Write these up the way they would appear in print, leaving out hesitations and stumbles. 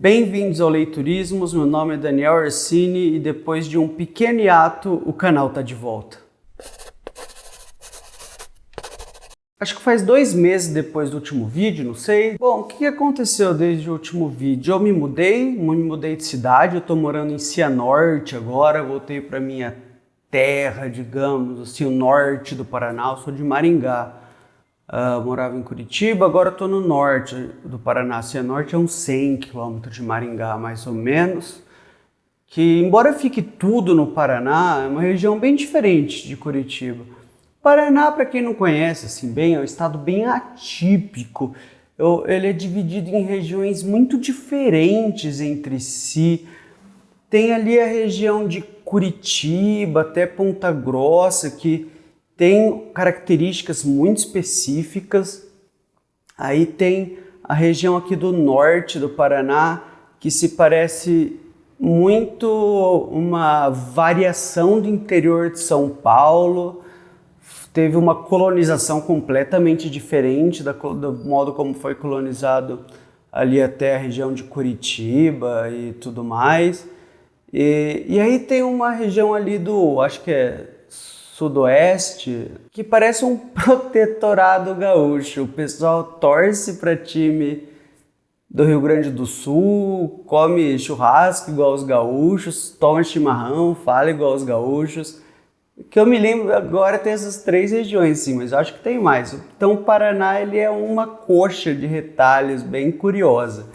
Bem-vindos ao Leiturismos, meu nome é Daniel Orsini e depois de um pequeno hiato, o canal tá de volta. Acho que faz 2 meses depois do último vídeo, não sei. Bom, o que aconteceu desde o último vídeo? Eu me mudei de cidade, eu tô morando em Cianorte agora, voltei para minha terra, digamos assim, o norte do Paraná, eu sou de Maringá. Morava em Curitiba, agora estou no norte do Paraná. Cianorte é uns 100 quilômetros de Maringá, mais ou menos. Que, embora fique tudo no Paraná, é uma região bem diferente de Curitiba. Paraná, para quem não conhece assim bem, é um estado bem atípico. Ele é dividido em regiões muito diferentes entre si. Tem ali a região de Curitiba até Ponta Grossa, que tem características muito específicas. Aí tem a região aqui do norte do Paraná, que se parece muito uma variação do interior de São Paulo. Teve uma colonização completamente diferente do modo como foi colonizado ali até a região de Curitiba e tudo mais. E aí tem uma região ali do, acho que é sudoeste, que parece um protetorado gaúcho. O pessoal torce para time do Rio Grande do Sul, come churrasco igual os gaúchos, toma chimarrão, fala igual os gaúchos. Que eu me lembro agora tem essas 3 regiões, sim, mas eu acho que tem mais. Então o Paraná ele é uma coxa de retalhos bem curiosa.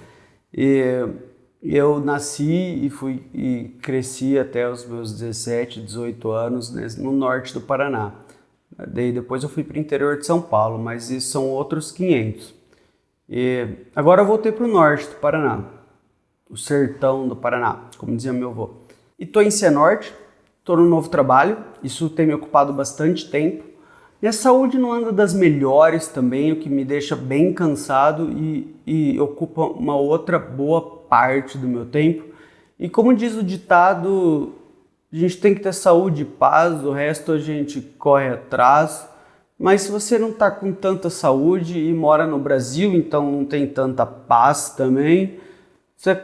Eu nasci e cresci até os meus 17, 18 anos no norte do Paraná. Daí depois eu fui para o interior de São Paulo, mas isso são outros 500. E agora eu voltei para o norte do Paraná, o sertão do Paraná, como dizia meu avô. E estou em Cianorte, estou num novo trabalho, isso tem me ocupado bastante tempo. Minha saúde não anda das melhores também, o que me deixa bem cansado e ocupa uma outra boa parte do meu tempo. E como diz o ditado, a gente tem que ter saúde e paz, o resto a gente corre atrás. Mas se você não está com tanta saúde e mora no Brasil, então não tem tanta paz também, você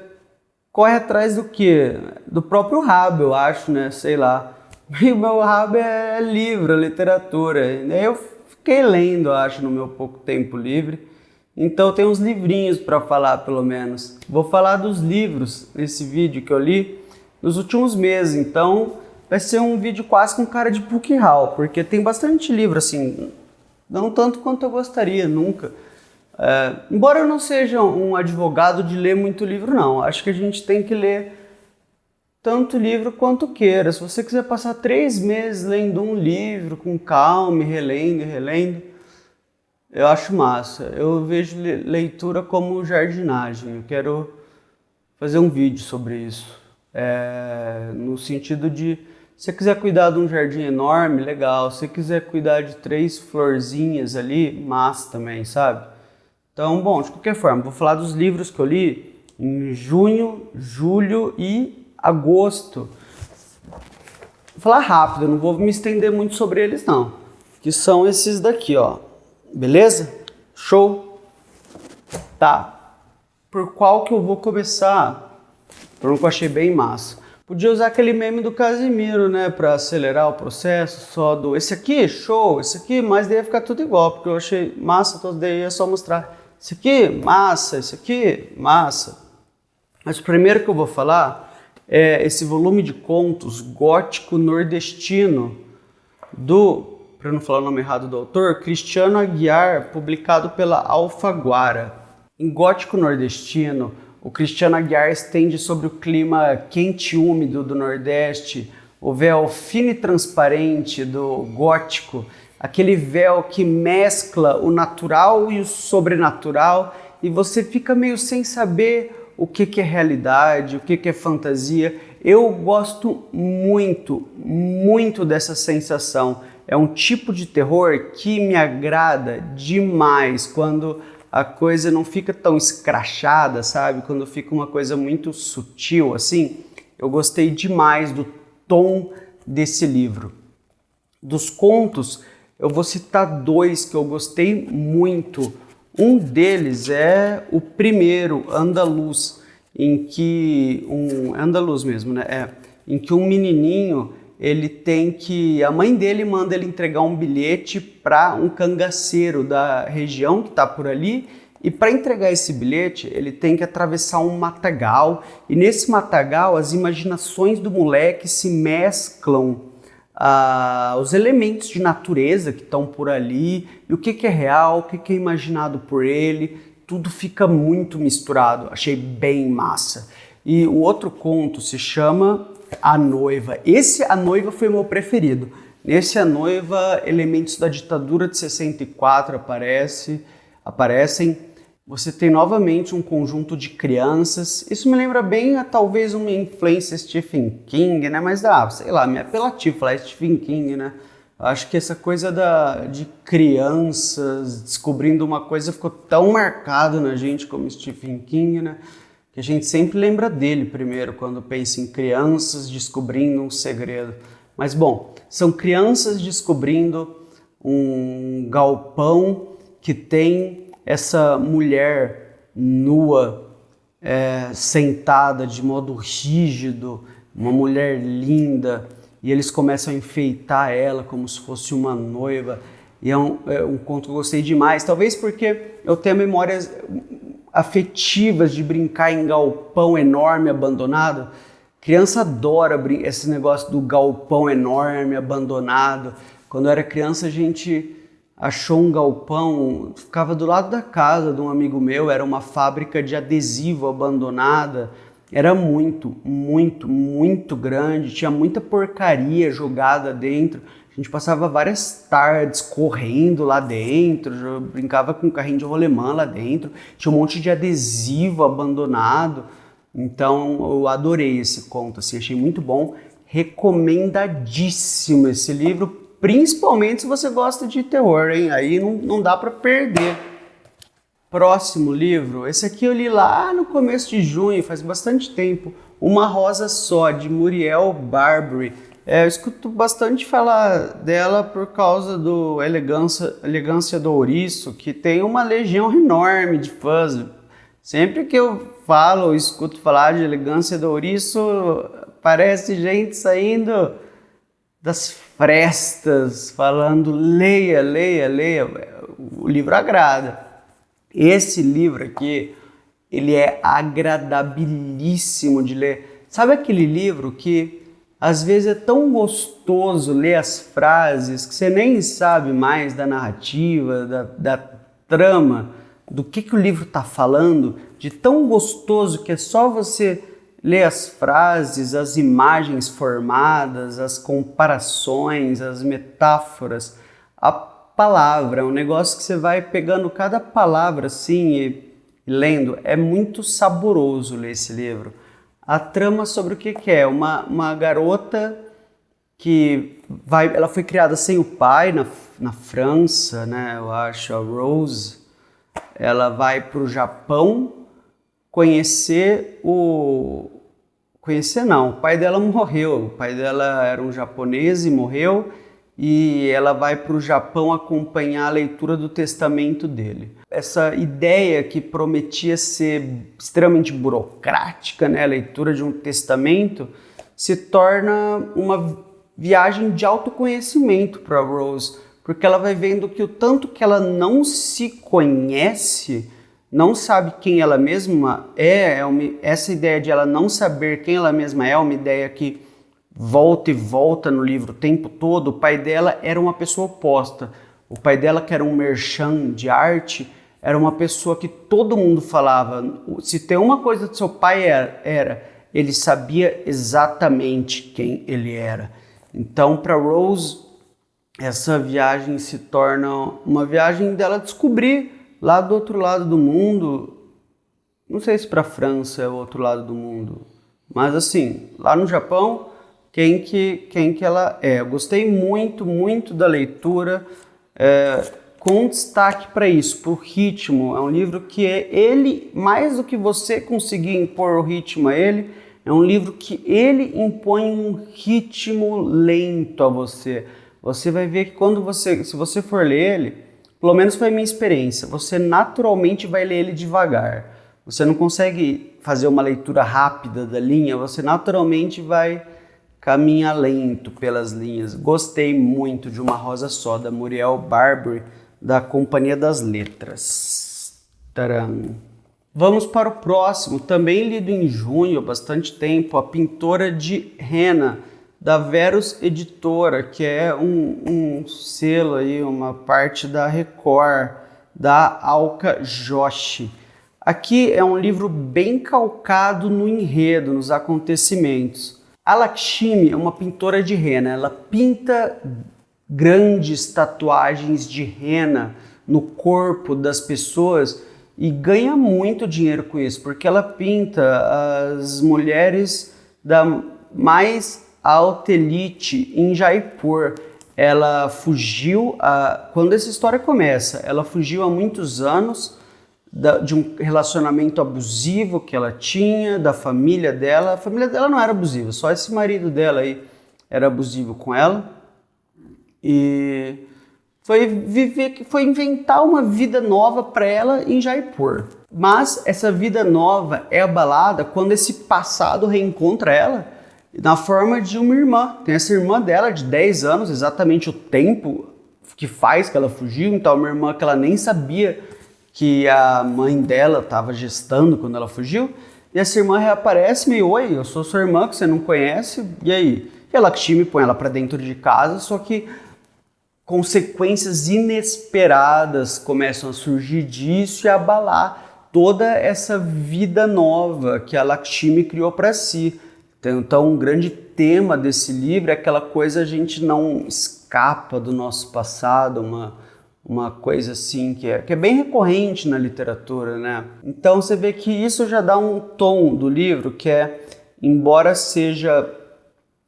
corre atrás do quê? Do próprio rabo, eu acho, né? Sei lá. E o meu rabo é livro, literatura. E daí eu fiquei lendo, acho, no meu pouco tempo livre. Então tem uns livrinhos para falar, pelo menos. Vou falar dos livros nesse vídeo que eu li nos últimos meses. Então vai ser um vídeo quase com cara de PUC Hall, porque tem bastante livro, assim, não tanto quanto eu gostaria, nunca. Embora eu não seja um advogado de ler muito livro, não. Acho que a gente tem que ler tanto livro quanto queira. Se você quiser passar 3 meses lendo um livro com calma, relendo, eu acho massa. Eu vejo leitura como jardinagem. Eu quero fazer um vídeo sobre isso. No sentido de, se você quiser cuidar de um jardim enorme, legal. Se você quiser cuidar de 3 florzinhas ali, massa também, sabe? Então, bom, de qualquer forma, vou falar dos livros que eu li em junho, julho e agosto. Vou falar rápido, não vou me estender muito sobre eles não. Que são esses daqui, ó. Beleza? Show? Tá. Por qual que eu vou começar? Por um que eu achei bem massa. Podia usar aquele meme do Casimiro, né? Pra acelerar o processo, só do... Esse aqui, show. Esse aqui, mas daí ia ficar tudo igual, porque eu achei massa, todo daí é só mostrar. Esse aqui, massa. Esse aqui, massa. Mas o primeiro que eu vou falar é esse volume de contos gótico nordestino do, para não falar o nome errado do autor, Cristiano Aguiar, publicado pela Alfaguara. Em gótico nordestino, o Cristiano Aguiar estende sobre o clima quente e úmido do Nordeste, o véu fino e transparente do gótico, aquele véu que mescla o natural e o sobrenatural, e você fica meio sem saber o que é realidade, o que é fantasia. Eu gosto muito, muito dessa sensação. É um tipo de terror que me agrada demais, quando a coisa não fica tão escrachada, sabe? Quando fica uma coisa muito sutil, assim. Eu gostei demais do tom desse livro. Dos contos, eu vou citar 2 que eu gostei muito. Um deles é o primeiro, Andaluz, em que é andaluz mesmo, né? Em que um menininho, ele tem que, a mãe dele manda ele entregar um bilhete para um cangaceiro da região que está por ali, e para entregar esse bilhete, ele tem que atravessar um matagal, e nesse matagal as imaginações do moleque se mesclam os elementos de natureza que estão por ali, e o que é real, o que é imaginado por ele, tudo fica muito misturado. Achei bem massa. E o outro conto se chama A Noiva. Esse A Noiva foi o meu preferido. Nesse A Noiva, elementos da ditadura de 64 aparecem. Você tem novamente um conjunto de crianças. Isso me lembra bem talvez uma influência Stephen King, né? Mas sei lá, me é apelativo falar Stephen King, né? Acho que essa coisa de crianças descobrindo uma coisa ficou tão marcado na gente como Stephen King, né? Que a gente sempre lembra dele primeiro quando pensa em crianças descobrindo um segredo. Mas bom, são crianças descobrindo um galpão que tem essa mulher nua, sentada de modo rígido, uma mulher linda, e eles começam a enfeitar ela como se fosse uma noiva. E é um conto que eu gostei demais, talvez porque eu tenho memórias afetivas de brincar em galpão enorme abandonado. Criança adora esse negócio do galpão enorme abandonado. Quando eu era criança, a gente achou um galpão, ficava do lado da casa de um amigo meu, era uma fábrica de adesivo abandonada. Era muito, muito, muito grande, tinha muita porcaria jogada dentro. A gente passava várias tardes correndo lá dentro, brincava com um carrinho de rolemã lá dentro, tinha um monte de adesivo abandonado. Então eu adorei esse conto, assim, achei muito bom, recomendadíssimo esse livro, principalmente se você gosta de terror, hein? Aí não dá para perder. Próximo livro, esse aqui eu li lá no começo de junho, faz bastante tempo, Uma Rosa Só, de Muriel Barbary. Eu escuto bastante falar dela por causa do Elegância do Ouriço, que tem uma legião enorme de fãs. Sempre que eu falo ou escuto falar de Elegância do Ouriço, parece gente saindo das frestas, falando leia, leia, leia. O livro agrada. Esse livro aqui, ele é agradabilíssimo de ler. Sabe aquele livro que às vezes é tão gostoso ler as frases que você nem sabe mais da narrativa, da trama, do que o livro está falando, de tão gostoso que é só você ler as frases, as imagens formadas, as comparações, as metáforas, a palavra, é um negócio que você vai pegando cada palavra assim e lendo. É muito saboroso ler esse livro. A trama sobre o que é? Uma garota que ela foi criada sem o pai na França, né? Eu acho, a Rose. Ela vai para o Japão conhecer o pai dela morreu. O pai dela era um japonês e morreu. E ela vai para o Japão acompanhar a leitura do testamento dele. Essa ideia que prometia ser extremamente burocrática, né, a leitura de um testamento, se torna uma viagem de autoconhecimento para Rose, porque ela vai vendo que o tanto que ela não se conhece, não sabe quem ela mesma essa ideia de ela não saber quem ela mesma é uma ideia que volta e volta no livro o tempo todo. O pai dela era uma pessoa oposta. O pai dela, que era um merchant de arte, era uma pessoa que todo mundo falava. Se tem uma coisa que seu pai era, ele sabia exatamente quem ele era. Então, para Rose, essa viagem se torna uma viagem dela descobrir lá do outro lado do mundo. Não sei se para a França é o outro lado do mundo, mas assim, lá no Japão, quem que ela é. Eu gostei muito, muito da leitura, com destaque para isso, para o ritmo. É um livro que ele, mais do que você conseguir impor o ritmo a ele, é um livro que ele impõe um ritmo lento a você. Você vai ver que se você for ler ele, pelo menos foi a minha experiência, você naturalmente vai ler ele devagar. Você não consegue fazer uma leitura rápida da linha, você naturalmente vai caminhar lento pelas linhas. Gostei muito de Uma Rosa Só, da Muriel Barbary, da Companhia das Letras. Tcharam! Vamos para o próximo, também lido em junho, há bastante tempo, A Pintora de Henna, da Verus Editora, que é um selo aí, uma parte da Record, da Alka Joshi. Aqui é um livro bem calcado no enredo, nos acontecimentos. A Lakshmi é uma pintora de henna, ela pinta grandes tatuagens de henna no corpo das pessoas e ganha muito dinheiro com isso, porque ela pinta as mulheres da mais alta elite em Jaipur. Ela fugiu, quando essa história começa, ela fugiu há muitos anos de um relacionamento abusivo que ela tinha, da família dela. A família dela não era abusiva, só esse marido dela aí era abusivo com ela. E foi inventar uma vida nova para ela em Jaipur. Mas essa vida nova é abalada quando esse passado reencontra ela na forma de uma irmã. Tem essa irmã dela de 10 anos, exatamente o tempo que faz que ela fugiu. Então, uma irmã que ela nem sabia que a mãe dela estava gestando quando ela fugiu. E essa irmã reaparece meio, oi, eu sou sua irmã que você não conhece, e aí? E a Lakshmi põe ela para dentro de casa, só que consequências inesperadas começam a surgir disso e abalar toda essa vida nova que a Lakshmi criou para si. Então, um grande tema desse livro é aquela coisa, a gente não escapa do nosso passado, uma coisa assim que é bem recorrente na literatura, né? Então você vê que isso já dá um tom do livro, que é, embora seja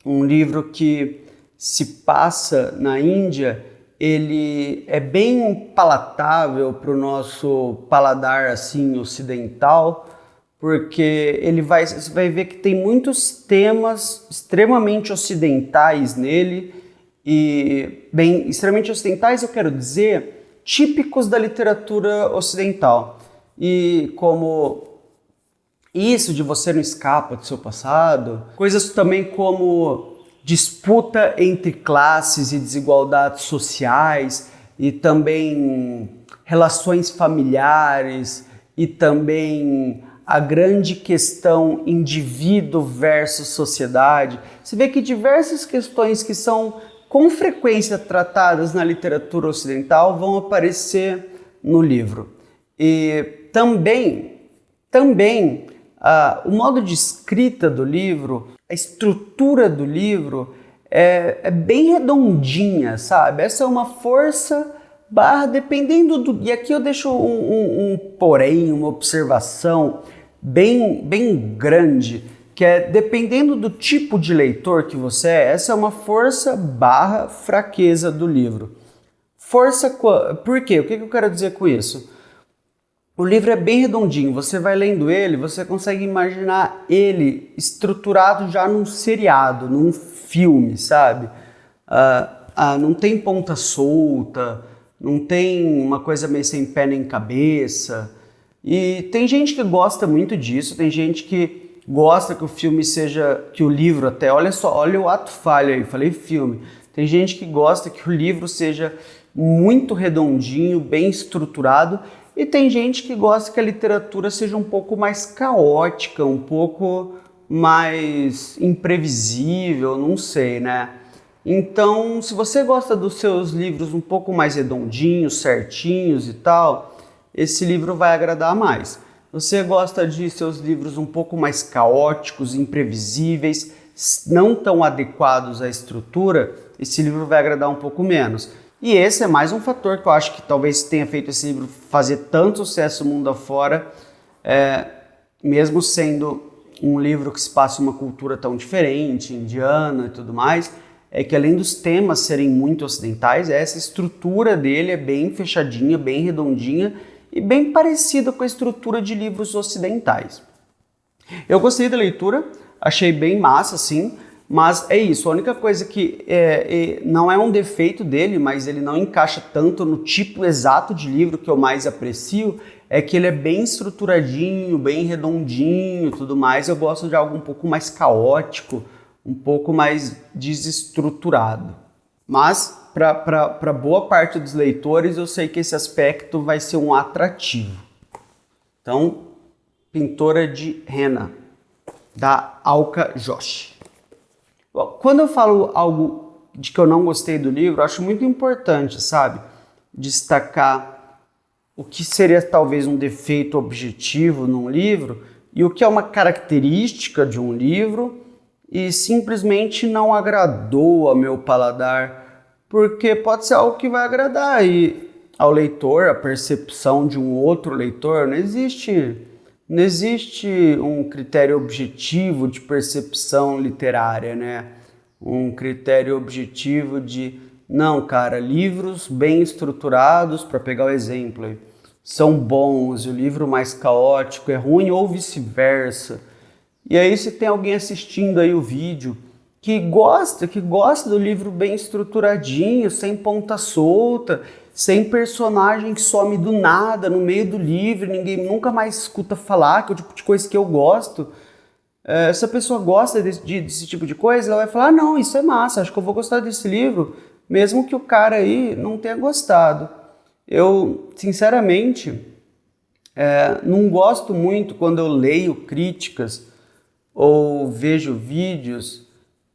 um livro que se passa na Índia, ele é bem palatável para o nosso paladar assim ocidental, porque você vai ver que tem muitos temas extremamente ocidentais nele, e bem, extremamente ocidentais eu quero dizer, típicos da literatura ocidental. E como isso de você não escapa do seu passado, coisas também como disputa entre classes e desigualdades sociais, e também relações familiares, e também a grande questão indivíduo versus sociedade. Você vê que diversas questões que são com frequência tratadas na literatura ocidental vão aparecer no livro. E também o modo de escrita do livro, a estrutura do livro é bem redondinha, sabe? Essa é uma força barra, dependendo do... E aqui eu deixo um porém, uma observação bem grande, que é, dependendo do tipo de leitor que você é, essa é uma força barra fraqueza do livro. Por quê? O que eu quero dizer com isso? O livro é bem redondinho, você vai lendo ele, você consegue imaginar ele estruturado já num seriado, num filme, sabe? Não tem ponta solta, não tem uma coisa meio sem pé nem cabeça. E tem gente que gosta muito disso, tem gente que gosta que o filme seja, que o livro até, olha só, olha o ato falho aí, falei filme. Tem gente que gosta que o livro seja muito redondinho, bem estruturado, e tem gente que gosta que a literatura seja um pouco mais caótica, um pouco mais imprevisível, não sei, né? Então, se você gosta dos seus livros um pouco mais redondinhos, certinhos e tal, esse livro vai agradar mais. Você gosta de seus livros um pouco mais caóticos, imprevisíveis, não tão adequados à estrutura, esse livro vai agradar um pouco menos. E esse é mais um fator que eu acho que talvez tenha feito esse livro fazer tanto sucesso mundo afora, mesmo sendo um livro que se passa uma cultura tão diferente, indiana e tudo mais, é que além dos temas serem muito ocidentais, essa estrutura dele é bem fechadinha, bem redondinha, e bem parecido com a estrutura de livros ocidentais. Eu gostei da leitura, achei bem massa, assim. Mas é isso, a única coisa que não é um defeito dele, mas ele não encaixa tanto no tipo exato de livro que eu mais aprecio, é que ele é bem estruturadinho, bem redondinho e tudo mais. Eu gosto de algo um pouco mais caótico, um pouco mais desestruturado. Mas, para boa parte dos leitores, eu sei que esse aspecto vai ser um atrativo. Então, Pintora de Rena, da Alka Joshi. Bom, quando eu falo algo de que eu não gostei do livro, eu acho muito importante, sabe? Destacar o que seria talvez um defeito objetivo num livro e o que é uma característica de um livro e simplesmente não agradou ao meu paladar, porque pode ser algo que vai agradar aí ao leitor, a percepção de um outro leitor. Não existe um critério objetivo de percepção literária, né? Um critério objetivo de, não, cara, livros bem estruturados, para pegar o exemplo aí, são bons, e o livro mais caótico é ruim, ou vice-versa. E aí, se tem alguém assistindo aí o vídeo que gosta do livro bem estruturadinho, sem ponta solta, sem personagem que some do nada no meio do livro, ninguém nunca mais escuta falar, que é o tipo de coisa que eu gosto. Se a pessoa gosta desse tipo de coisa, ela vai falar, não, isso é massa, acho que eu vou gostar desse livro, mesmo que o cara aí não tenha gostado. Eu, sinceramente, não gosto muito quando eu leio críticas ou vejo vídeos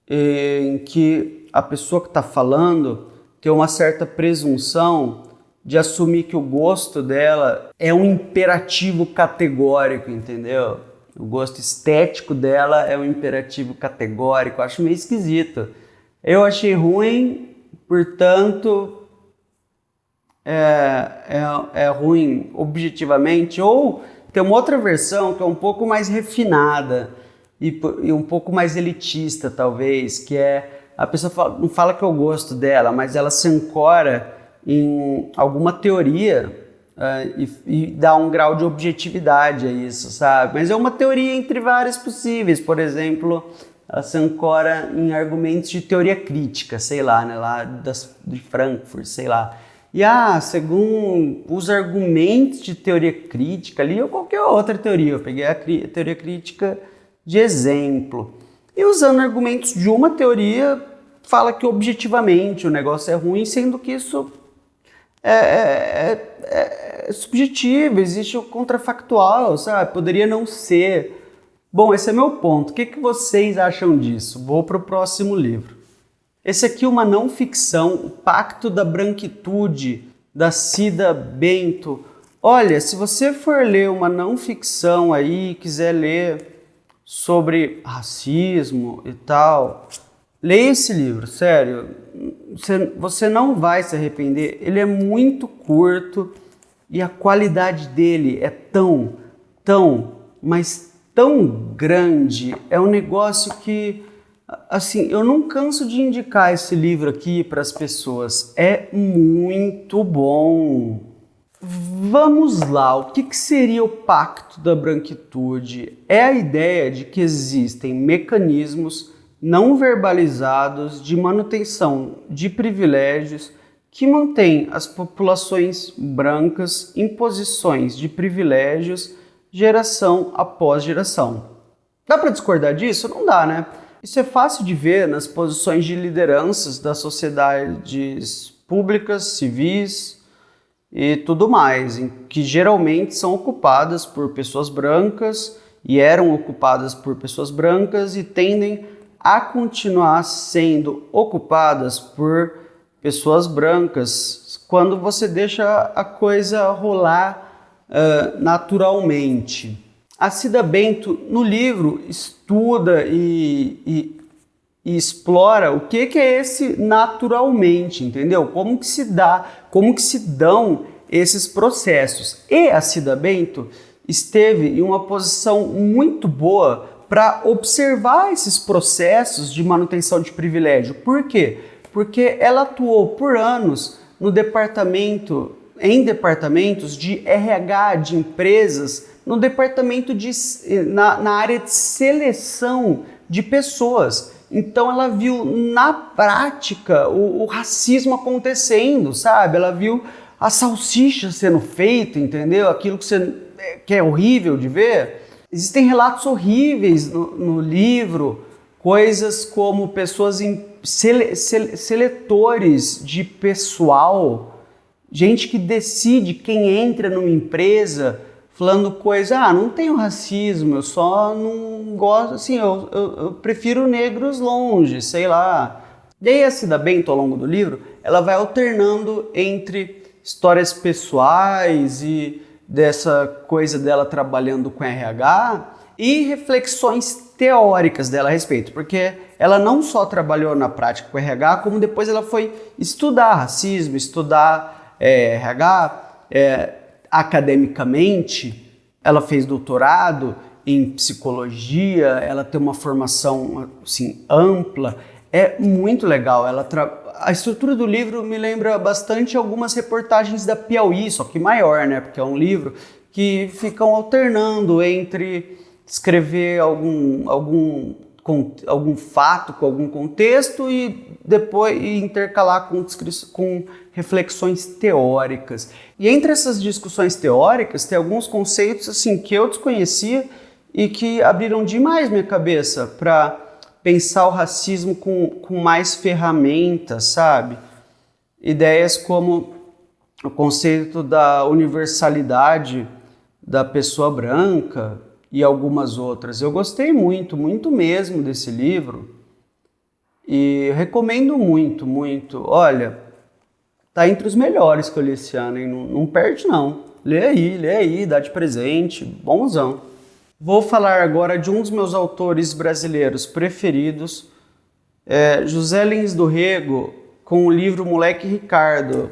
em que a pessoa que está falando tem uma certa presunção de assumir que o gosto dela é um imperativo categórico, entendeu? O gosto estético dela é um imperativo categórico. Eu acho meio esquisito. Eu achei ruim, portanto, é ruim objetivamente. Ou tem uma outra versão que é um pouco mais refinada e um pouco mais elitista, talvez, que é a pessoa não fala que eu gosto dela, mas ela se ancora em alguma teoria e dá um grau de objetividade a isso, sabe? Mas é uma teoria entre várias possíveis. Por exemplo, ela se ancora em argumentos de teoria crítica, sei lá, né? Lá de Frankfurt, sei lá. E segundo os argumentos de teoria crítica ali, ou qualquer outra teoria, eu peguei a teoria crítica de exemplo. E usando argumentos de uma teoria, fala que objetivamente o negócio é ruim, sendo que isso é subjetivo, existe o contrafactual, sabe? Poderia não ser. Bom, esse é meu ponto. O que vocês acham disso? Vou para o próximo livro. Esse aqui é uma não ficção, O Pacto da Branquitude, da Cida Bento. Olha, se você for ler uma não ficção aí, quiser ler sobre racismo e tal, leia esse livro, sério, você não vai se arrepender. Ele é muito curto e a qualidade dele é mas tão grande, é um negócio que, assim, eu não canso de indicar esse livro aqui para as pessoas, é muito bom. Vamos lá, o que seria o Pacto da Branquitude? É a ideia de que existem mecanismos não verbalizados de manutenção de privilégios que mantêm as populações brancas em posições de privilégios geração após geração. Dá para discordar disso? Não dá, né? Isso é fácil de ver nas posições de lideranças das sociedades públicas, civis e tudo mais, em que geralmente são ocupadas por pessoas brancas e eram ocupadas por pessoas brancas e tendem a continuar sendo ocupadas por pessoas brancas quando você deixa a coisa rolar naturalmente. A Cida Bento, no livro, estuda e explora o que é esse naturalmente, entendeu? Como que se dão esses processos. E a Cida Bento esteve em uma posição muito boa para observar esses processos de manutenção de privilégio. Por quê? Porque ela atuou por anos em departamentos de RH de empresas, na área de seleção de pessoas. Então ela viu na prática o racismo acontecendo, sabe? Ela viu a salsicha sendo feita, entendeu? Aquilo que é horrível de ver. Existem relatos horríveis no livro, coisas como pessoas seletores de pessoal, gente que decide quem entra numa empresa, falando coisa, não tenho racismo, eu só não gosto, assim, eu prefiro negros longe, sei lá. E aí a Cida Bento, ao longo do livro, ela vai alternando entre histórias pessoais e dessa coisa dela trabalhando com RH e reflexões teóricas dela a respeito, porque ela não só trabalhou na prática com RH, como depois ela foi estudar racismo, estudar RH, academicamente. Ela fez doutorado em psicologia, ela tem uma formação assim, ampla, é muito legal. A estrutura do livro me lembra bastante algumas reportagens da Piauí, só que maior, né? Porque é um livro que ficam alternando entre escrever algum fato com algum contexto e depois intercalar com reflexões teóricas. E entre essas discussões teóricas tem alguns conceitos assim que eu desconhecia e que abriram demais minha cabeça para pensar o racismo com mais ferramentas, sabe? Ideias como o conceito da universalidade da pessoa branca e algumas outras. Eu gostei muito, muito mesmo desse livro e recomendo muito, muito. Olha, tá entre os melhores que eu li esse ano, hein? Não perde não. Lê aí, dá de presente, bonzão. Vou falar agora de um dos meus autores brasileiros preferidos, José Lins do Rego, com o livro Moleque Ricardo,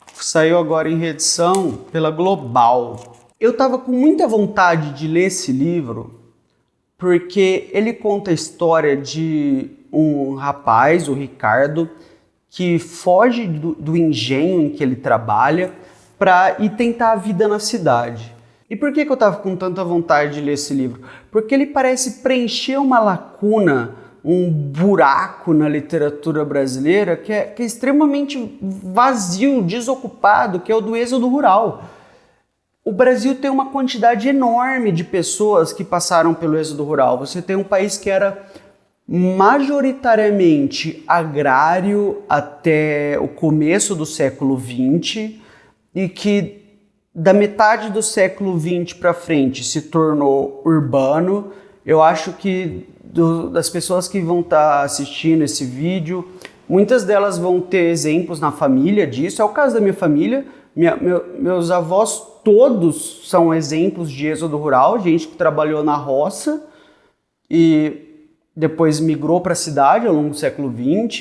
que saiu agora em reedição pela Global. Eu estava com muita vontade de ler esse livro, porque ele conta a história de um rapaz, o Ricardo, que foge do engenho em que ele trabalha para ir tentar a vida na cidade. E por que eu estava com tanta vontade de ler esse livro? Porque ele parece preencher uma lacuna, um buraco na literatura brasileira que é extremamente vazio, desocupado, que é o do êxodo rural. O Brasil tem uma quantidade enorme de pessoas que passaram pelo êxodo rural. Você tem um país que era majoritariamente agrário até o começo do século XX e que da metade do século XX para frente se tornou urbano. Eu acho que das pessoas que vão estar assistindo esse vídeo, muitas delas vão ter exemplos na família disso. É o caso da minha família. Meus avós todos são exemplos de êxodo rural, gente que trabalhou na roça e depois migrou para a cidade ao longo do século XX.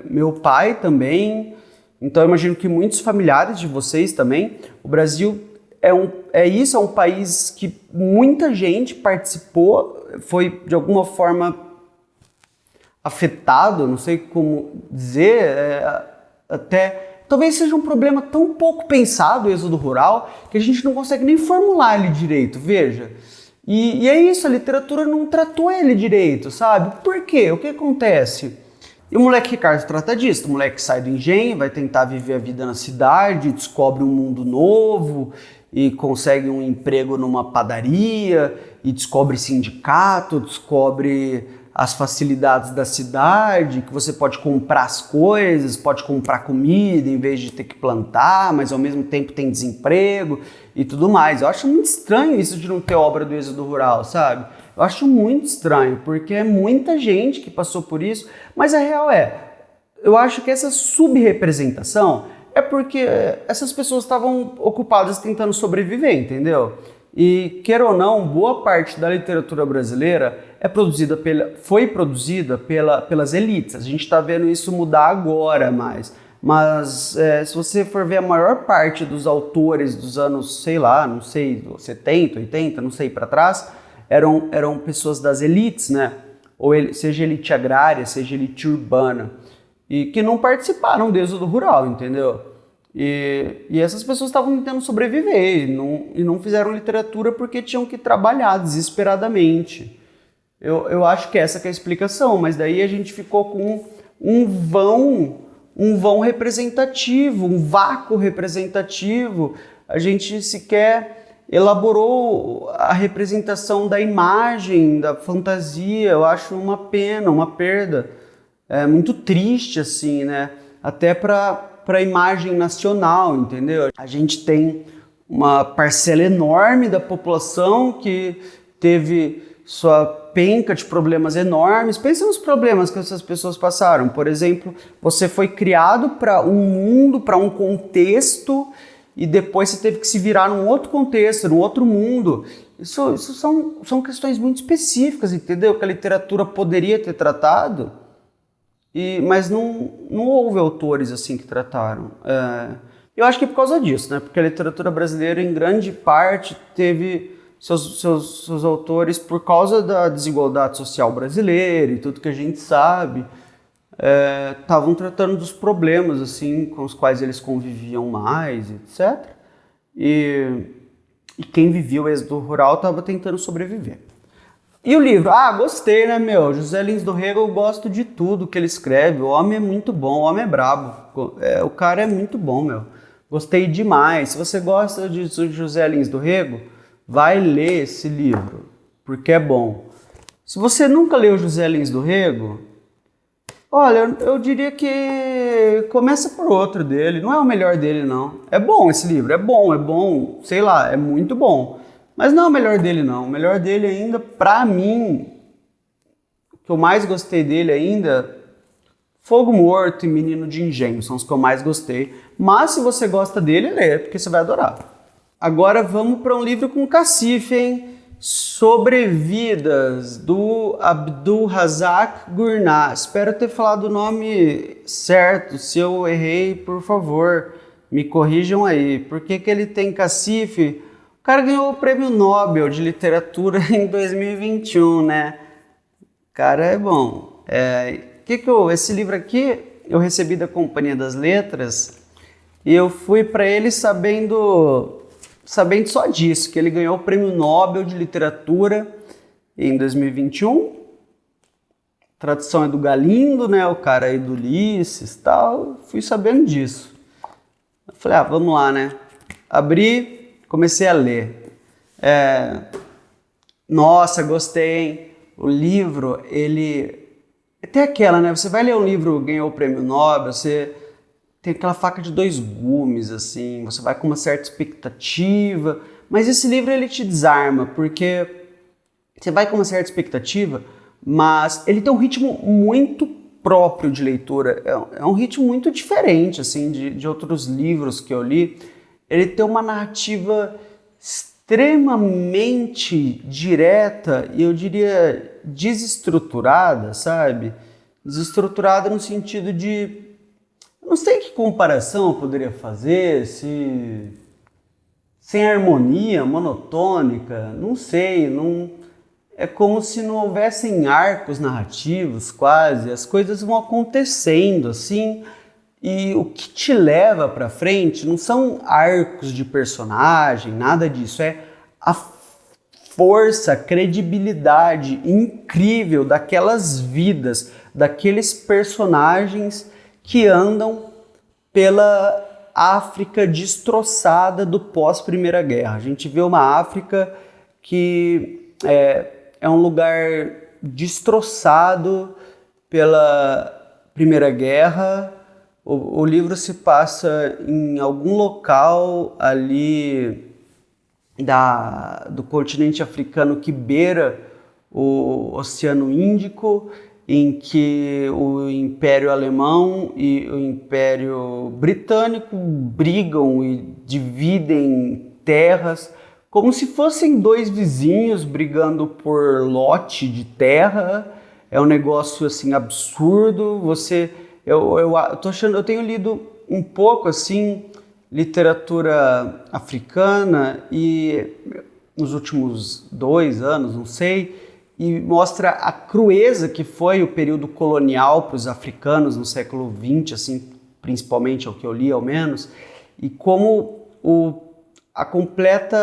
Meu pai também. Então eu imagino que muitos familiares de vocês também. O Brasil é um país que muita gente participou, foi de alguma forma afetado, não sei como dizer, até talvez seja um problema tão pouco pensado o êxodo rural que a gente não consegue nem formular ele direito, veja. E é isso, a literatura não tratou ele direito, sabe? Por quê? O que acontece? E o Moleque Ricardo trata disso. O moleque sai do engenho, vai tentar viver a vida na cidade, descobre um mundo novo e consegue um emprego numa padaria e descobre sindicato, descobre as facilidades da cidade, que você pode comprar as coisas, pode comprar comida em vez de ter que plantar, mas ao mesmo tempo tem desemprego e tudo mais. Eu acho muito estranho isso de não ter obra do êxodo rural, sabe? Eu acho muito estranho, porque é muita gente que passou por isso, mas a real eu acho que essa subrepresentação é porque essas pessoas estavam ocupadas tentando sobreviver, entendeu? E, queira ou não, boa parte da literatura brasileira foi produzida pelas elites. A gente está vendo isso mudar agora mais. Mas se você for ver a maior parte dos autores dos anos, sei lá, não sei, 70, 80, não sei, para trás, eram pessoas das elites, né? Ou seja elite agrária, seja elite urbana, e que não participaram do êxodo rural, entendeu? E essas pessoas estavam tentando sobreviver e não fizeram literatura porque tinham que trabalhar desesperadamente. Eu acho que essa que é a explicação, mas daí a gente ficou com um vão representativo, um vácuo representativo. A gente sequer elaborou a representação da imagem, da fantasia. Eu acho uma pena, uma perda. É muito triste, assim, né? Até para a imagem nacional, entendeu? A gente tem uma parcela enorme da população que teve sua penca de problemas enormes. Pensa nos problemas que essas pessoas passaram. Por exemplo, você foi criado para um mundo, para um contexto, e depois você teve que se virar num outro contexto, num outro mundo. Isso são questões muito específicas, entendeu? Que a literatura poderia ter tratado, mas não houve autores assim que trataram. Eu acho que é por causa disso, né? Porque a literatura brasileira, em grande parte, teve seus autores, por causa da desigualdade social brasileira e tudo que a gente sabe, estavam tratando dos problemas assim com os quais eles conviviam mais, etc. E quem vivia o êxodo rural estava tentando sobreviver. E o livro? Gostei, né, meu? José Lins do Rego, eu gosto de tudo que ele escreve. O homem é muito bom, o homem é brabo. O cara é muito bom, meu. Gostei demais. Se você gosta de José Lins do Rego, vai ler esse livro, porque é bom. Se você nunca leu José Lins do Rego, olha, eu diria que começa por outro dele. Não é o melhor dele, não. É bom esse livro, é bom, sei lá, é muito bom. Mas não é o melhor dele, não. O melhor dele ainda, pra mim, o que eu mais gostei dele ainda, Fogo Morto e Menino de Engenho, são os que eu mais gostei. Mas se você gosta dele, lê, porque você vai adorar. Agora vamos para um livro com cacife, hein? Sobrevidas, do Abdul Razak Gurnah. Espero ter falado o nome certo. Se eu errei, por favor, me corrijam aí. Por que ele tem cacife? O cara ganhou o Prêmio Nobel de Literatura em 2021, né? O cara é bom. Esse livro aqui eu recebi da Companhia das Letras e eu fui para ele sabendo só disso, que ele ganhou o Prêmio Nobel de Literatura em 2021. A tradução é do Galindo, né? O cara aí do Ulisses e tal. Fui sabendo disso. Eu falei, vamos lá, né? Abri, comecei a ler. Nossa, gostei, hein? O livro, ele... Tem aquela, né? Você vai ler um livro, ganhou o Prêmio Nobel, você... tem aquela faca de dois gumes, assim, você vai com uma certa expectativa, mas esse livro ele te desarma, porque você vai com uma certa expectativa, mas ele tem um ritmo muito próprio de leitura, é um ritmo muito diferente, assim, de outros livros que eu li. Ele tem uma narrativa extremamente direta e eu diria desestruturada, sabe? Desestruturada no sentido de... Não sei que comparação eu poderia fazer, se sem harmonia, monotônica, não sei, é como se não houvessem arcos narrativos quase, as coisas vão acontecendo assim, e o que te leva para frente não são arcos de personagem, nada disso, é a força, a credibilidade incrível daquelas vidas, daqueles personagens que andam pela África destroçada do pós-Primeira Guerra. A gente vê uma África que é um lugar destroçado pela Primeira Guerra. O livro se passa em algum local ali do continente africano que beira o Oceano Índico, em que o Império Alemão e o Império Britânico brigam e dividem terras, como se fossem dois vizinhos brigando por lote de terra. É um negócio assim absurdo. Eu tenho lido um pouco assim literatura africana e nos últimos 2 anos, não sei, e mostra a crueza que foi o período colonial para os africanos no século XX, assim, principalmente, é o que eu li ao menos, e como o completo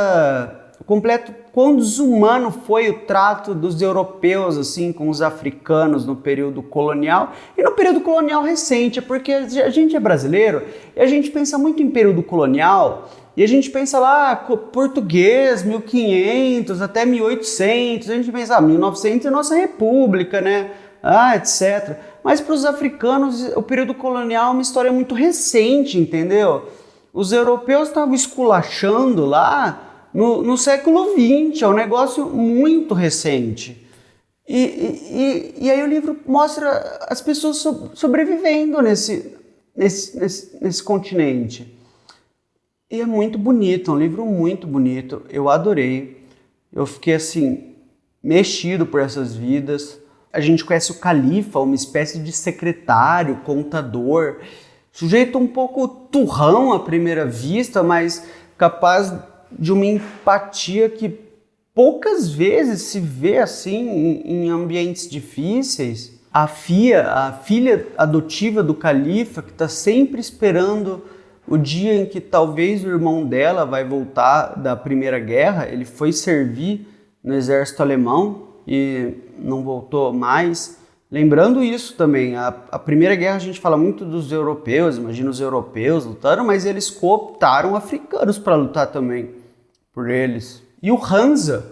quão desumano foi o trato dos europeus assim com os africanos no período colonial e no período colonial recente, porque a gente é brasileiro e a gente pensa muito em período colonial e a gente pensa lá português, 1500 até 1800, a gente pensa 1900 é nossa república, né? Etc. Mas para os africanos o período colonial é uma história muito recente, entendeu? Os europeus estavam esculachando lá no século XX, é um negócio muito recente. E aí o livro mostra as pessoas sobrevivendo nesse continente. E é muito bonito, é um livro muito bonito, eu adorei. Eu fiquei assim, mexido por essas vidas. A gente conhece o califa, uma espécie de secretário, contador, sujeito um pouco turrão à primeira vista, mas capaz de uma empatia que poucas vezes se vê assim em ambientes difíceis. A filha adotiva do califa, que está sempre esperando o dia em que talvez o irmão dela vai voltar da Primeira Guerra. Ele foi servir no exército alemão e não voltou mais. Lembrando isso também, a Primeira Guerra a gente fala muito dos europeus, imagina os europeus lutando, mas eles cooptaram africanos para lutar também por eles. E o Hamza,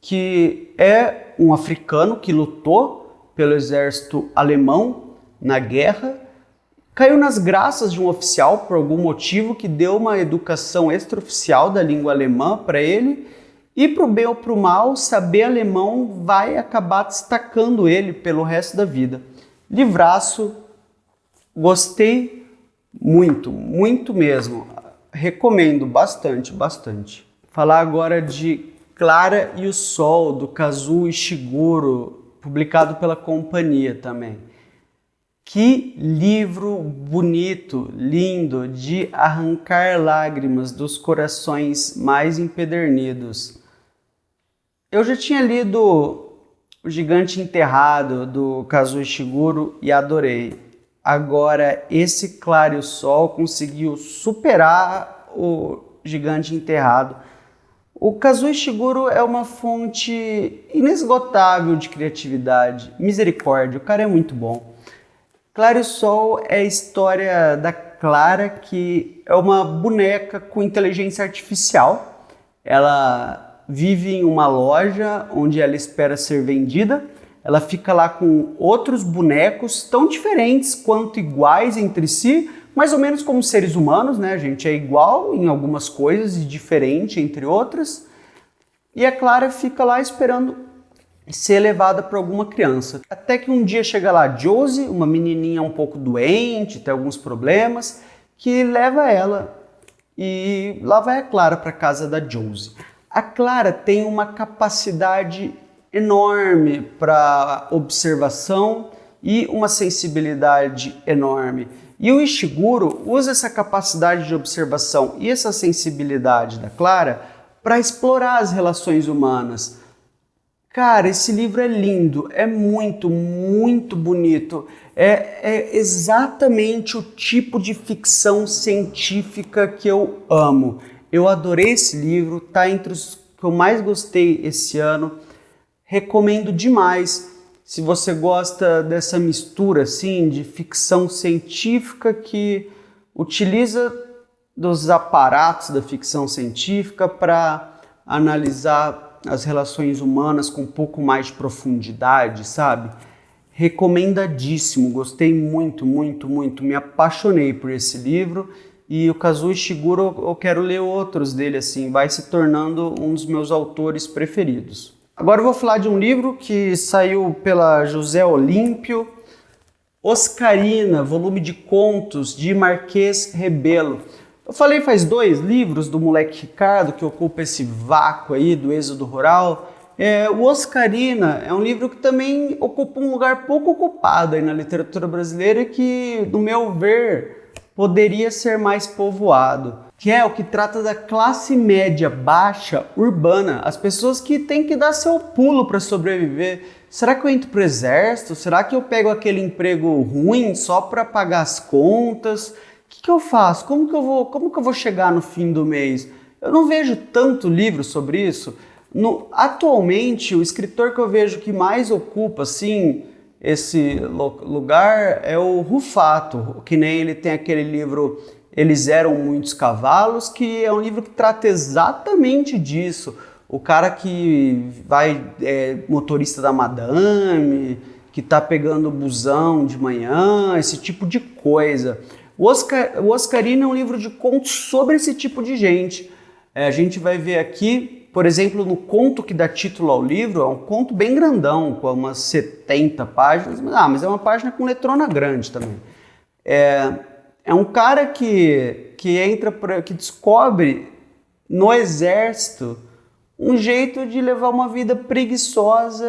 que é um africano que lutou pelo exército alemão na guerra, caiu nas graças de um oficial por algum motivo que deu uma educação extraoficial da língua alemã para ele. E pro bem ou pro mal, saber alemão vai acabar destacando ele pelo resto da vida. Livraço, gostei muito, muito mesmo. Recomendo bastante, bastante. Falar agora de Clara e o Sol, do Kazuo Ishiguro, publicado pela Companhia também. Que livro bonito, lindo, de arrancar lágrimas dos corações mais empedernidos. Eu já tinha lido O Gigante Enterrado, do Kazuo Ishiguro, e adorei. Agora, esse Clara e o Sol conseguiu superar o Gigante Enterrado. O Kazuo Ishiguro é uma fonte inesgotável de criatividade. Misericórdia, o cara é muito bom. Clara e o Sol é a história da Clara, que é uma boneca com inteligência artificial. Ela vive em uma loja onde ela espera ser vendida. Ela fica lá com outros bonecos tão diferentes quanto iguais entre si, mais ou menos como seres humanos, né? A gente é igual em algumas coisas e diferente entre outras. E a Clara fica lá esperando ser levada para alguma criança. Até que um dia chega lá a Josie, uma menininha um pouco doente, tem alguns problemas, que leva ela. E lá vai a Clara para a casa da Josie. A Clara tem uma capacidade enorme para observação e uma sensibilidade enorme. E o Ishiguro usa essa capacidade de observação e essa sensibilidade da Clara para explorar as relações humanas. Cara, esse livro é lindo, é muito, muito bonito. É exatamente o tipo de ficção científica que eu amo. Eu adorei esse livro, tá entre os que eu mais gostei esse ano. Recomendo demais. Se você gosta dessa mistura assim, de ficção científica que utiliza dos aparatos da ficção científica para analisar as relações humanas com um pouco mais de profundidade, sabe? Recomendadíssimo, gostei muito, muito, muito, me apaixonei por esse livro. E o Kazuo Ishiguro, eu quero ler outros dele, assim, vai se tornando um dos meus autores preferidos. Agora eu vou falar de um livro que saiu pela José Olímpio, Oscarina, volume de contos de Marquês Rebelo. Eu falei faz 2 livros do moleque Ricardo, que ocupa esse vácuo aí do êxodo rural. O Oscarina é um livro que também ocupa um lugar pouco ocupado aí na literatura brasileira que, no meu ver, poderia ser mais povoado, que é o que trata da classe média baixa urbana, as pessoas que têm que dar seu pulo para sobreviver. Será que eu entro para o exército? Será que eu pego aquele emprego ruim só para pagar as contas? O que eu faço? Como que eu vou chegar no fim do mês? Eu não vejo tanto livro sobre isso. Atualmente, o escritor que eu vejo que mais ocupa, assim, esse lugar é o Rufato, que nem ele tem aquele livro Eles Eram Muitos Cavalos, que é um livro que trata exatamente disso. O cara que motorista da madame, que tá pegando busão de manhã, esse tipo de coisa. O Oscarino é um livro de contos sobre esse tipo de gente. A gente vai ver aqui, por exemplo, no conto que dá título ao livro, é um conto bem grandão, com umas 70 páginas, mas é uma página com letrona grande também. É um cara que descobre no exército um jeito de levar uma vida preguiçosa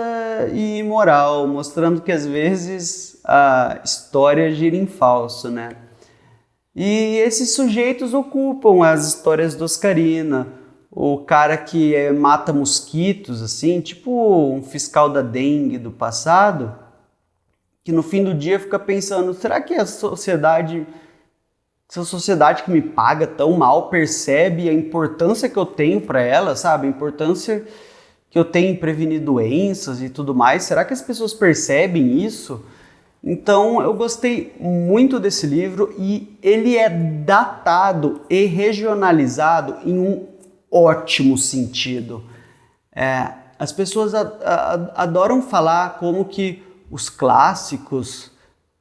e imoral, mostrando que às vezes a história gira em falso, né? E esses sujeitos ocupam as histórias do Oscarina. O cara que mata mosquitos, assim, tipo um fiscal da dengue do passado, que no fim do dia fica pensando, será que essa sociedade que me paga tão mal percebe a importância que eu tenho para ela, sabe? A importância que eu tenho em prevenir doenças e tudo mais. Será que as pessoas percebem isso? Então eu gostei muito desse livro e ele é datado e regionalizado em um ótimo sentido. As pessoas adoram falar como que os clássicos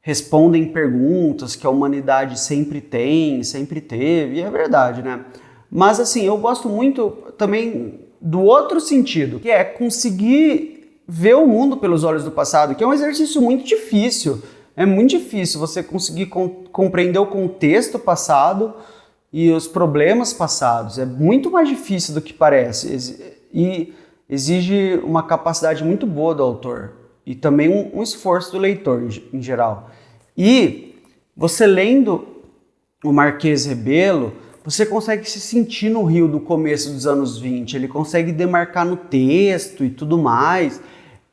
respondem perguntas que a humanidade sempre tem, sempre teve, e é verdade, né? Mas assim, eu gosto muito também do outro sentido, que é conseguir ver o mundo pelos olhos do passado, que é um exercício muito difícil. É muito difícil você conseguir compreender o contexto passado e os problemas passados. É muito mais difícil do que parece e exige uma capacidade muito boa do autor e também um esforço do leitor em geral. E você lendo o Marquês Rebelo, você consegue se sentir no Rio do começo dos anos 20, ele consegue demarcar no texto e tudo mais,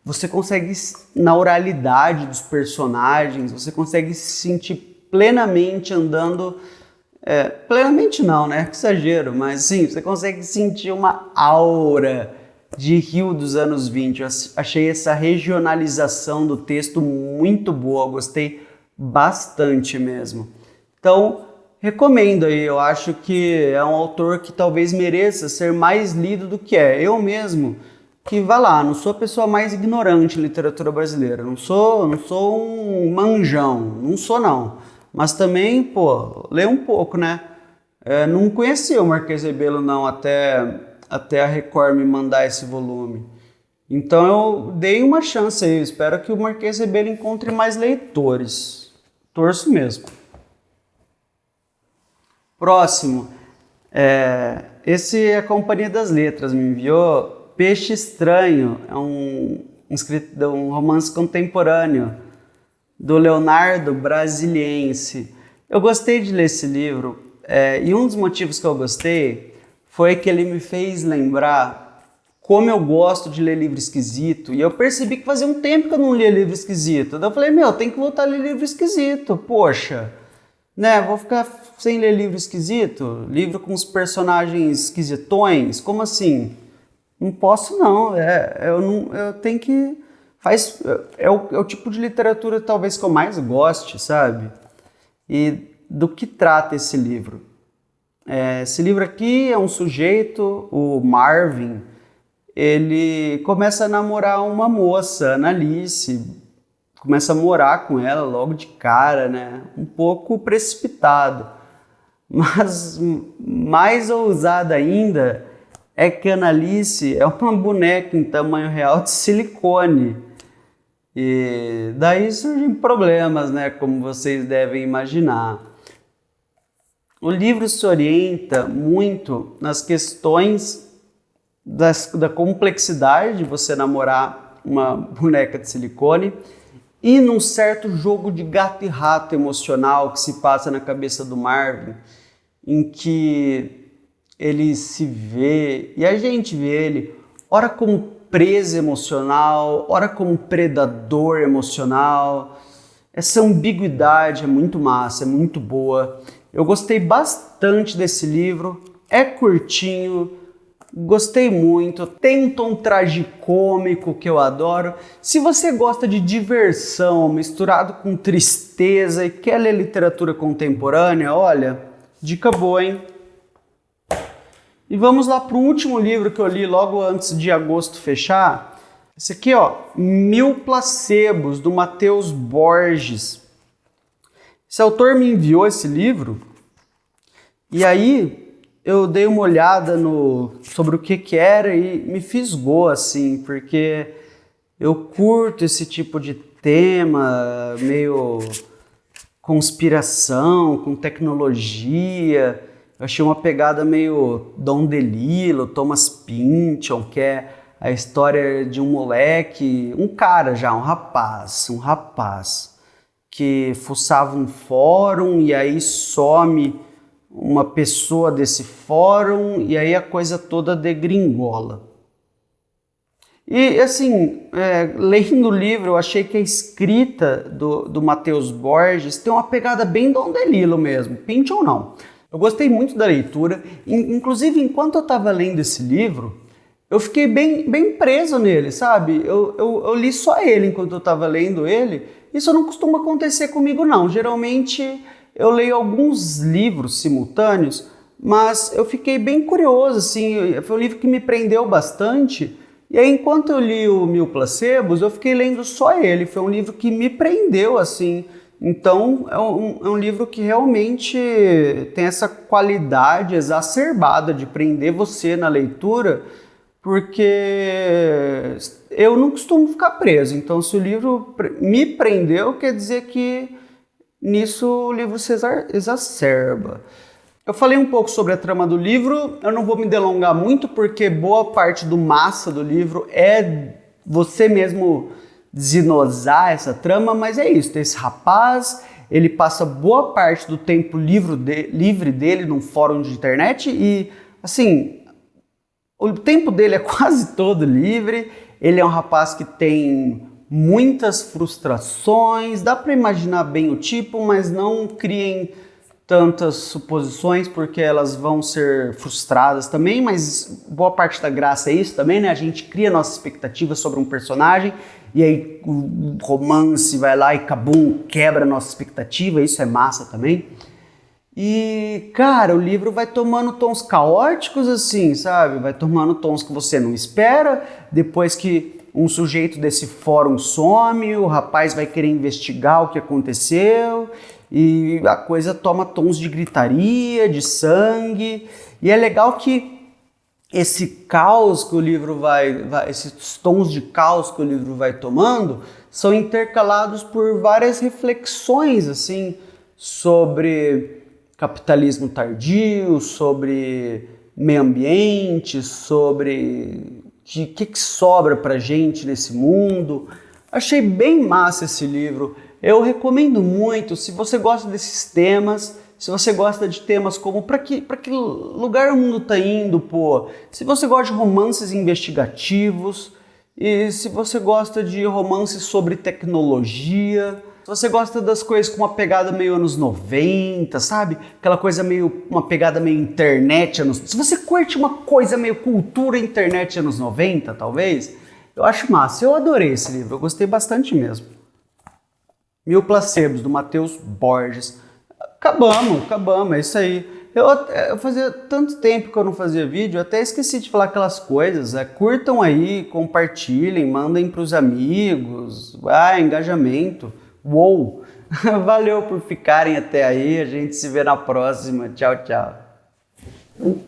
você consegue, na oralidade dos personagens, você consegue se sentir plenamente andando, plenamente não, né? Que exagero, mas sim, você consegue sentir uma aura de Rio dos anos 20. Eu achei essa regionalização do texto muito boa, gostei bastante mesmo. Então, recomendo aí, eu acho que é um autor que talvez mereça ser mais lido do que é. Eu mesmo, que vá lá, não sou a pessoa mais ignorante em literatura brasileira, não sou um manjão, não sou não. Mas também, leio um pouco, né? Não conhecia o Marquês Rebelo não, até a Record me mandar esse volume. Então eu dei uma chance aí, espero que o Marquês Rebelo encontre mais leitores. Torço mesmo. Próximo, esse é a Companhia das Letras, me enviou Peixe Estranho, é um romance contemporâneo do Leonardo Brasiliense. Eu gostei de ler esse livro e um dos motivos que eu gostei foi que ele me fez lembrar como eu gosto de ler livro esquisito, e eu percebi que fazia um tempo que eu não lia livro esquisito. Daí eu falei, tem que voltar a ler livro esquisito, poxa, né, vou ficar sem ler livro esquisito? Livro com os personagens esquisitões? Como assim? Não posso não, eu tenho que... É o tipo de literatura talvez que eu mais goste, sabe? E do que trata esse livro? Esse livro aqui é um sujeito, o Marvin, ele começa a namorar uma moça, Ana Alice, começa a morar com ela logo de cara, né? Um pouco precipitado. Mas mais ousada ainda é que a Ana Alice é uma boneca em tamanho real de silicone. E daí surgem problemas, né? Como vocês devem imaginar. O livro se orienta muito nas questões da complexidade de você namorar uma boneca de silicone e num certo jogo de gato e rato emocional que se passa na cabeça do Marvin, em que ele se vê, e a gente vê ele, ora como presa emocional, ora como predador emocional. Essa ambiguidade é muito massa, é muito boa. Eu gostei bastante desse livro, é curtinho, Gostei muito, tem um tom tragicômico que eu adoro. Se você gosta de diversão misturado com tristeza e quer ler literatura contemporânea, olha, dica boa, hein? E vamos lá para o último livro que eu li logo antes de agosto fechar. Esse aqui, ó, 1000 Placebos, do Matheus Borges. Esse autor me enviou esse livro e aí eu dei uma olhada sobre o que era e me fisgou, assim, porque eu curto esse tipo de tema, meio conspiração, com tecnologia. Eu achei uma pegada meio Don DeLillo, Thomas Pynchon, que é a história de um moleque, um cara já, um rapaz, que fuçava um fórum e aí some uma pessoa desse fórum e aí a coisa toda degringola. E assim, lendo o livro, eu achei que a escrita do Matheus Borges tem uma pegada bem Don DeLillo mesmo, Pynchon não. Eu gostei muito da leitura, inclusive enquanto eu estava lendo esse livro, eu fiquei bem preso nele, sabe? Eu li só ele enquanto eu estava lendo ele. Isso não costuma acontecer comigo não, geralmente eu leio alguns livros simultâneos, mas eu fiquei bem curioso, assim, foi um livro que me prendeu bastante, e aí enquanto eu li o 1000 Placebos, eu fiquei lendo só ele, foi um livro que me prendeu, assim, então é um livro que realmente tem essa qualidade exacerbada de prender você na leitura, porque eu não costumo ficar preso, então se o livro me prendeu, quer dizer que nisso o livro se exacerba. Eu falei um pouco sobre a trama do livro, eu não vou me delongar muito porque boa parte do massa do livro é você mesmo desenosar essa trama, mas é isso, tem esse rapaz, ele passa boa parte do tempo livre dele num fórum de internet e, assim, o tempo dele é quase todo livre, ele é um rapaz que tem muitas frustrações, dá para imaginar bem o tipo, mas não criem tantas suposições porque elas vão ser frustradas também, mas boa parte da graça é isso também, né? A gente cria nossa expectativa sobre um personagem e aí o romance vai lá e cabum, quebra a nossa expectativa, isso é massa também. E, cara, o livro vai tomando tons caóticos assim, sabe? Vai tomando tons que você não espera, depois que um sujeito desse fórum some, o rapaz vai querer investigar o que aconteceu e a coisa toma tons de gritaria, de sangue. E é legal que esse caos que o livro esses tons de caos que o livro vai tomando são intercalados por várias reflexões assim sobre capitalismo tardio, sobre meio ambiente, sobre de que sobra pra gente nesse mundo. Achei bem massa esse livro. Eu recomendo muito, se você gosta desses temas, se você gosta de temas como para que lugar o mundo está indo, pô. Se você gosta de romances investigativos, e se você gosta de romances sobre tecnologia, se você gosta das coisas com uma pegada meio anos 90, sabe? Aquela coisa meio, uma pegada meio internet, se você curte uma coisa meio cultura internet anos 90, talvez, eu acho massa. Eu adorei esse livro, eu gostei bastante mesmo. 1000 Placebos, do Matheus Borges. Acabamos, é isso aí. Eu fazia tanto tempo que eu não fazia vídeo, eu até esqueci de falar aquelas coisas. Curtam aí, compartilhem, mandem para os amigos. Engajamento. Uou! Valeu por ficarem até aí, a gente se vê na próxima. Tchau, tchau.